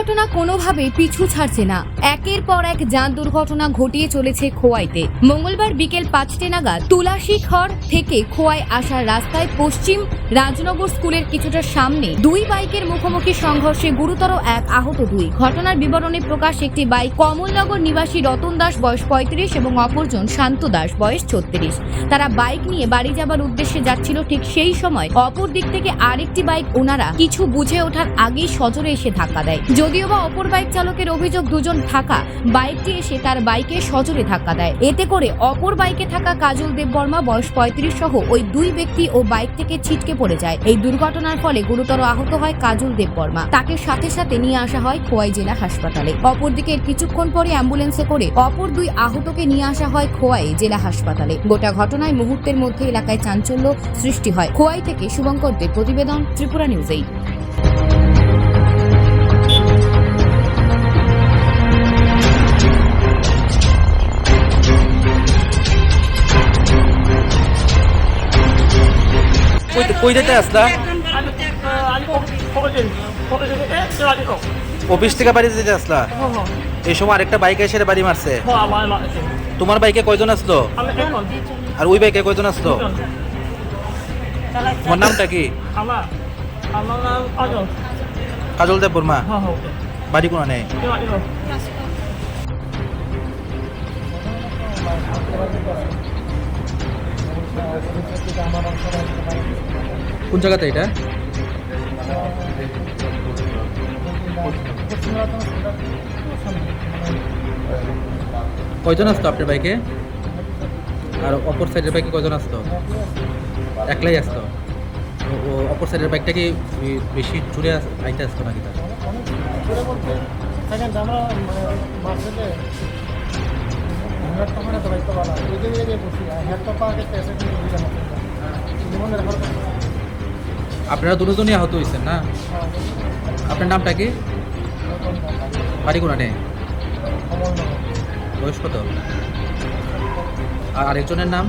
দুর্ঘটনা কোনোভাবেই পিছু ছাড়ছে না। একের পর এক যান দুর্ঘটনা ঘটিয়ে চলেছে খোয়াইতে। মঙ্গলবার বিকেল 5টে নাগাদ তুলাসীখড় থেকে খোয়াই আসার রাস্তায় পশ্চিম রাজনগর স্কুলের কিছুটা সামনে দুই বাইকের মুখোমুখি সংঘর্ষে গুরুতর এক আহত দুই। ঘটনার বিবরণে প্রকাশ একটি বাইক কমলনগর নিবাসী রতন দাস বয়স 35 এবং অপরজন শান্ত দাস বয়স 36। তারা বাইক নিয়ে বাড়ি যাবার উদ্দেশ্যে যাচ্ছিল। ঠিক সেই সময় অপর দিক থেকে আরেকটি বাইক ওনারা কিছু বুঝে ওঠার আগেই সজোরে এসে ধাক্কা দেয়। যদিও বা অপর বাইক চালকের অভিযোগ দুজন থাকা বাইকটি এসে তার বাইকে সজোরে ধাক্কা দেয়। এতে করে অপর বাইকে থাকা কাজল দেববর্মা বয়স 35 সহ ওই দুই ব্যক্তি ও বাইক থেকে ছিটকে পড়ে যায়। এই দুর্ঘটনার ফলে গুরুতর আহত হয় কাজল দেববর্মা। তাকে সাথে সাথে নিয়ে আসা হয় খোয়াই জেলা হাসপাতালে। অপরদিকে কিছুক্ষণ পরে অ্যাম্বুলেন্সে করে অপর দুই আহতকে নিয়ে আসা হয় খোয়াই জেলা হাসপাতালে। গোটা ঘটনায় মুহূর্তের মধ্যে এলাকায় চাঞ্চল্য সৃষ্টি হয়। খোয়াই থেকে শুভঙ্কর দেব প্রতিবেদন, ত্রিপুরা নিউজ 8। কই যেতে আসলা? অফিস থেকে বাড়ি যেতে আসলা? এই সময় আরেকটা বাইক এসে বাড়ি মারছে। তোমার বাইকে কয়জন আসলো? আর ওই বাইকে কয়জন আসলো? তোমার নামটা কি? কাজল দেব বর্মা। বাড়ি কোনা নেই? কোন জায়গাতে এটা? কয়জন আসতো আপনার বাইকে? আর অপর সাইডের বাইকে কয়জন আসতো? একলাই আসতো? ও অপর সাইডের বাইকটা কি বেশি জুড়ে আইতে আসতো নাকি? তার আপনারা দুজনই আহত হয়েছেন না? আপনার নামটা কি? বাড়ি কোনা নেই? বয়স কত? আর আরেকজনের নাম?